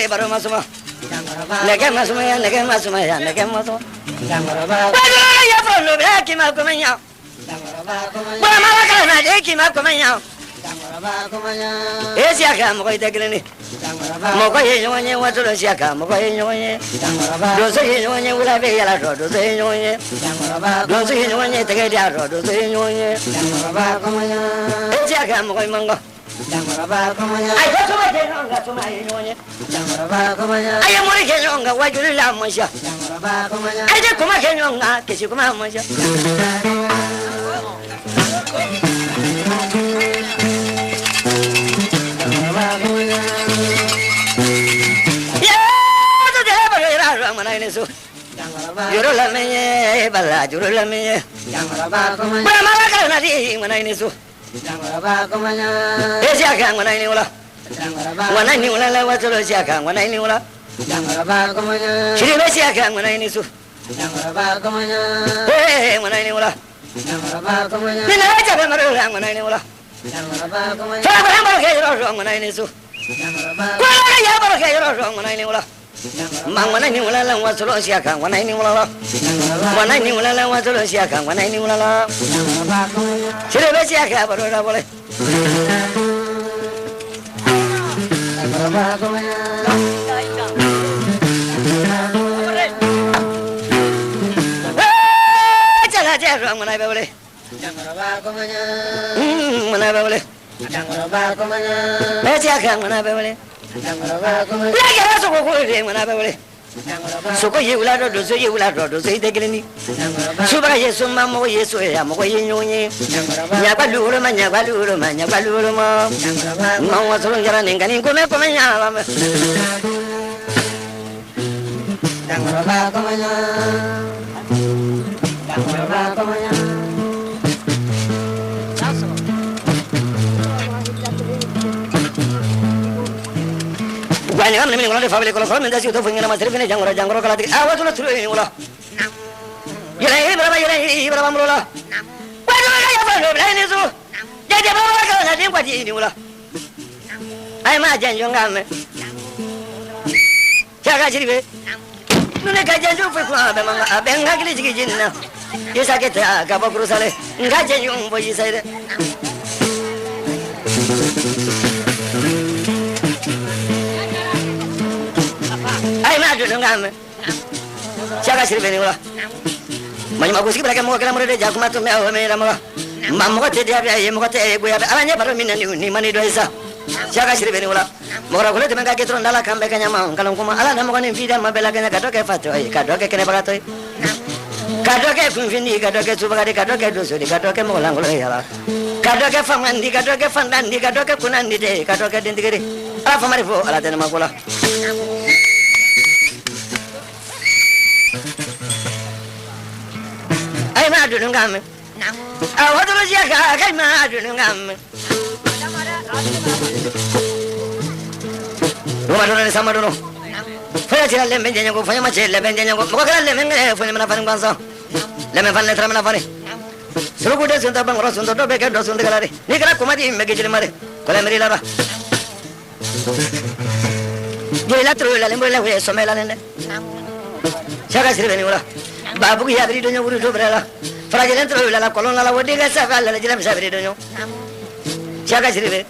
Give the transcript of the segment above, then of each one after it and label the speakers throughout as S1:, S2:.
S1: baru masuk mah. Lagi masuk ya, lagi masuk ya, lagi masuk. Baru ya perlu lagi masuk ya. Baru malah kalau lagi masuk ya. Siapa mau kita kini? Mau kau yang nyonya, waktu itu siapa? Mau kau yang nyonya? Dosa yang nyonya, ulah bela dosa yang nyonya. Dosa yang nyonya, tegak dia dosa yang nyonya. Siapa mau kau yang mangga? Ayo cuma jenong, cuma nyonya. Ayo mulai jenong, wajib lama sih. Ayo cuma jenong, kesi cuma masih. Juru lamanya, bala juru lamanya. Berapa kali nanti mana ini su? Siapa mana ini ulah? Mana ini ulah lewat terus siapa? Mana ini ulah? Ciri siapa mana ini su? Mana ini ulah? Ini aja bermarulah mana ini ulah? Siapa baru kayak orang mana ini su? Kuala ya baru kayak orang mana ini ulah? Mang mana ini ulah lewat terus siapa? Mana ini ulah? Mana ini ulah lewat terus siapa? Mana ini ulah? Ciri siapa baru dah boleh? Jangan mana boleh? Mana boleh? Siapa mana boleh? Lagi ada suku kulit mana boleh? Suku yelah dosa yelah dosa itu gini. Subah Yesus mamu Yesus ya mamu Yesus. Nyapa dulu mah nyapa dulu mah nyapa dulu mah. Mau suruh jalan ingkang kume kume nyala. Banyak kan ini ulah fabrik kalau mendasi itu punya nama servis jangkor kalau awas ulah terus ini ulah. Yalai berapa mula? Waduh ya baru ini su. Jadi bawa kalau nanti buat ini ulah. Ayo mah janjung kami. Jaga ciri. Nune kajanjung pun memang abang nggak kili ciri jinna. Ya sakit ya kapok rusale. Nggak janjung boleh saya. Ay madu dongam. Siapa sih bini ulah? Banyak bagus sih mereka mau kira mereka jago matu me awal me ramah. Mamu kata dia biaya, mamu kata gue apa? Alanya baru minat ni mani dua isa. Siapa sih bini ulah? Mora kulit mereka kita orang dalam kambe kanya mau. Kalau kuma ala nama kau ni video mabela kanya kado ke fatu, kado ke kena barat, kado ke funfini, kado ke subagari, kado ke dusuri, kado ke mulang ulah ya. Kado ke famandi, kado ke fandandi, kado ke kunandi deh, kado ke dintigiri. Apa marifu ala tena makulah. Ay madu nungam. Awak tu siapa? Kau madu nungam. Rumah dulu ni sama dulu. Faya cila lemben jangan ko, faya macam lemben jangan ko. Muka kena lemben ni, faya mana paling bangsa. Lemben fan letra mana fani. Suruh kuda suntar bang, orang suntar dobe kan, dosun dekalari. Ni kena kumadi megi jadi mari. Kalau meri laba. Jadi latru lalim boleh faya somela nene. Siapa sih bini ulah? Babu ya beri dunia buru berala. Frajalan terus lala kolon lala wadi gasa lala jalan bisa beri dunia. Siapa sih bini?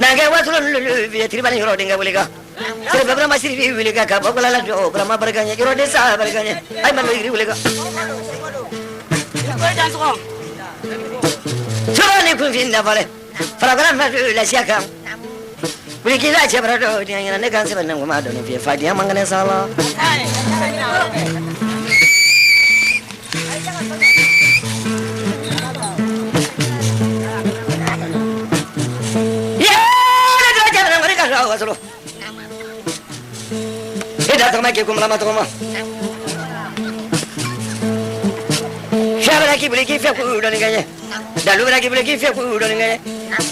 S1: Naga waktu lalu dia terima ni roding boleh kah? Saya beberapa masih boleh kah? Babu lala jo berapa berkanya? Roding sah berkanya. Ay mana iri boleh kah? Coba ni pun finda boleh. Frajalan masih lah siapa? Boleh kita siapa berado? Dia yang nak kan sebenarnya cuma ada ni. Fadia mangane salah. Solo. Datang lagi aku melamat rumah. Siapa lagi beli kifah aku udah ninggalnya. Dalu lagi beli kifah aku udah ninggalnya.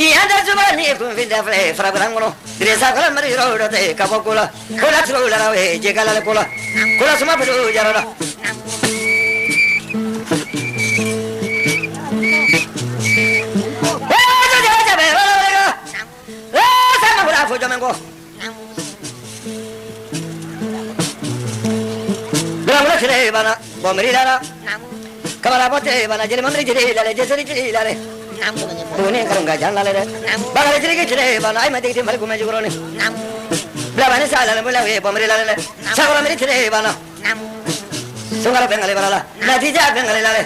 S1: Iya dah cuma ni aku pindah file fragrang mono. Diresa kalau mari roda teh kapok kula. Kula terus lara we jika lala kula. Kula semua perlu jalan. mengo. Bela cire bana, bomri dara. Kamala bote bana jere mandri jere lale jeseri jere lale. Bune karunga jan lale re. Bagale jere bana ai mate mal gume jugro ne. Bela bana sala bela we bomri lale. Sagora meri jere bana. Sungara bengale bala. Natija bengale lale.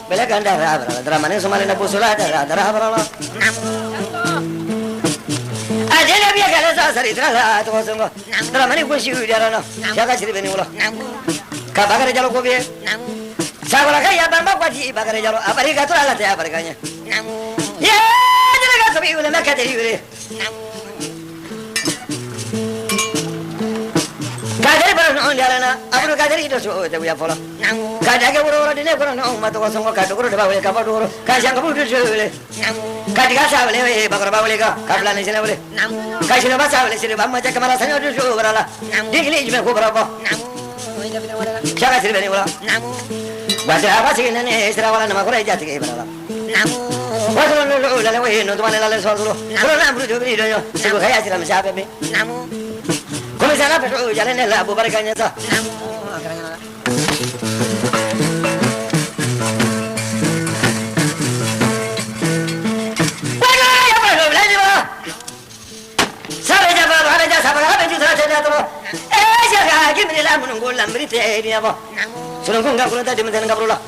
S1: Bela ganda ra bala. Dramane sumale na pusula dara dara bala. Ajena biya gale sa sari dara to sungo. Dramane kushi udara na. Jaga siri beni ulo. Ka bagare jalo ko be. Sagora kaya bamba kwaji bagare jalo apari ka to ala te apari kanya. Ya jere ka sabi ule ma ka deri ule. Kadari baru non jarana, apuru kadari itu so te buya pola. Kadage uro dine kono no mato ko songo kadu uro de bawle ka paduro. Ka jang ko du jole. Kadiga sa wale we bagara bawle ka kabla ni sele wale. Ka sile ba sa wale sile ba ma kamala sanyo du so barala. Digli jme ko baraba. Jaga sile beni wala. Basa apa sih nene isra wala nama ko re jati ke barala. Waso no la le we no to mane la le so duro. Solo na bru do ni do yo. Sego kaya sila masa be. Come sarà per jalan nella bubarkanya ta. Sabe ya ba ba ya sabe ha beju sa chena to. Ya gimri la munungul lambrite ni abo. Sunung ga kuno ta dimden ga brula.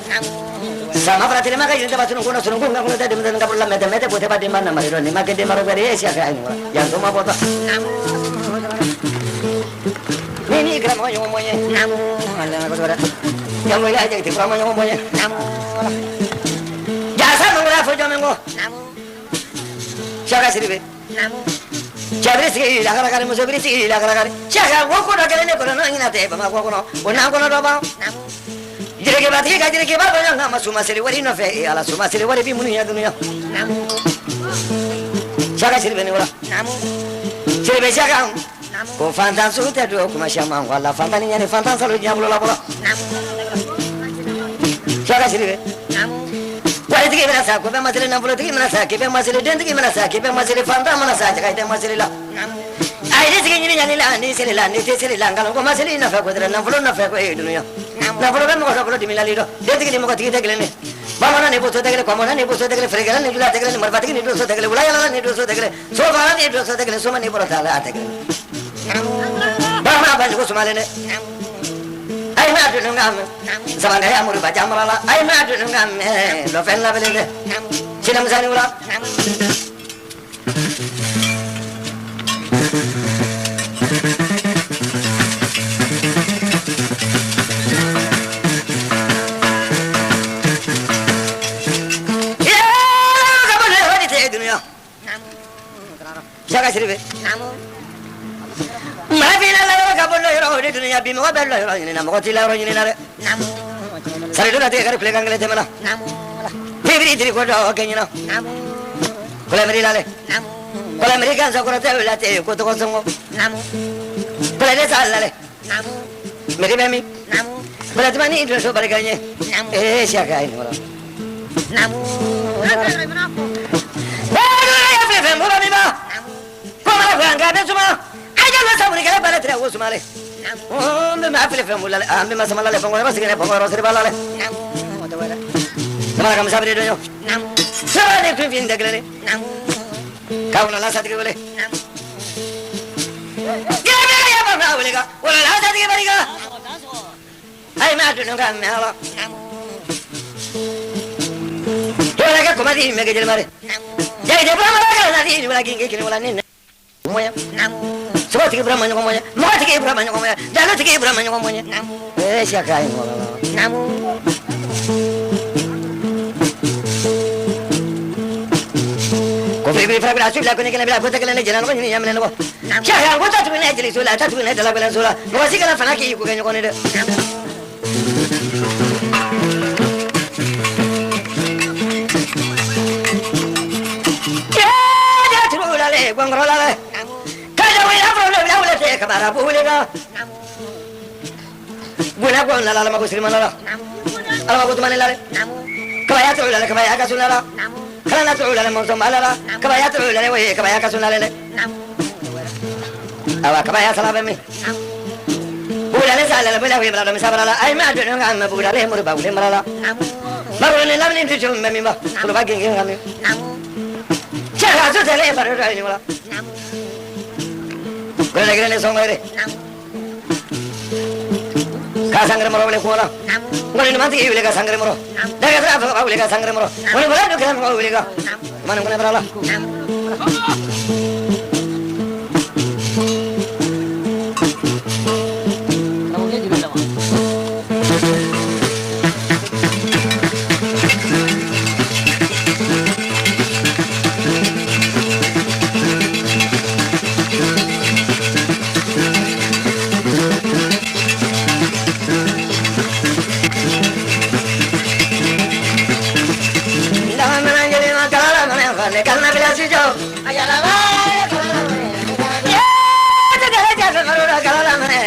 S1: Sama para terima ka yinda basunung ga kuno ta dimden ga brula mete pote pa dimana mariro ni ma ke de maro bere sia ka ni. Yang to ma bota. Ini gramo yang ngomongnya namu ala ko dora yang mulai aja itu gramo yang ngomongnya namu jasa mengura fojo mengo namu siapa sih be namu jadi sih lagar lagar musuh beri sih lagar lagar siapa gua kau dah kalian kau nak ingin ate bama gua kau nak doa namu jadi ke bat banyak nama suma seri wari nafe ala suma seri wari bi munia dunia namu siapa sih be ora namu sih be siapa ko fantan su te do kuma shama wala fantan ni fantan salu jamlo la bola jaga sire namu wala tigi mena sa ko be masile na bola tigi mena sa ke be masile den tigi mena sa ke be masile fantan mena sa jaga te masile la namu ai de tigi ni nyani la ni sile la ni te sile la ngalo ko masile na fa ko dra na bola na fa ko e dunya na bola be mo ko bola dimila lido de tigi mo ko tigi te gele ne bamana ne boso te gele komona ne boso te gele fregala ne dula te gele marba tigi ni boso te gele ulaya ne boso te gele so bala ne boso te gele so mani bola ta la te gele Bama bantu ko sumalene. Ai ma tu ngam. Samane ya muri baca malala. Ai ma tu ngam. Lo fen la belede. Sinam sani ula. Ya, kamu le hodi te dunia. Jaga sirbe. Mafina la ka bollo yoro de dunya bi mo bello yoro ni na mo ti la ro ni na re namu sare do na te kar play kangale te mana namu fibri diri ko do ke ni na namu kola meri la le namu kola meri kan sa ko te la te ko to ko songo namu kola de sal la le namu meri be mi namu kola te mani do so bare ganye namu sia ka ni wala namu ya fe fe mo ba mi ba namu ko ma ko anga be suma Aja saburi kala bala tra wos male. Me ma afle fe mulale, me ma samala le pongo ro sigene pongo ro sir balale. Oto wala. Sama kam sabri do yo. Sama ne tu fin de glere. Kauna la satri wale. Ya ba na wale ka. Wala la satri bari ka. Ai ma tu ngam me hala. Wala ka komadi me ke jel mare. Jai de brama ka na di wala ginge kini wala ni. Moya. Semua tiga Brahma ngomongnya, mau tiga Brahma ngomongnya, jangan tiga Brahma ngomongnya. Siapa yang ngomong? Namu. Kau beri berapa rasul lah, kau ni kena berapa kau ni jalan kau ni yang mana kau? Siapa yang kau tak tu ni jadi sulah, tak tu ni dalam belan sulah. Kau masih kena fana kau kau ni deh. Ya, terus lah le, gua ngerol lah le. Kabara bulega buna ko nala ma ko sirma nala ala ko tumane lare kabaya to lale kabaya ka sunala kala na to lale mo so malala kabaya to lale we kabaya ka sunala le awa kabaya salabe mi bulale sala bula wi bala mi sabala ay ma do ngam bulale mur ba bulale mala marone lamni tu chum mi ba bulu ba genge ngam chala so tele ba ro ni mala gele gele songare ka sangre moro bole kola ngone manti ke wile ka sangre moro daga tra ba wile ka sangre moro ngone bole do kram ko wile ka man ngone brala karena bila sujud ayala ba ya tegala jaga marura kala mane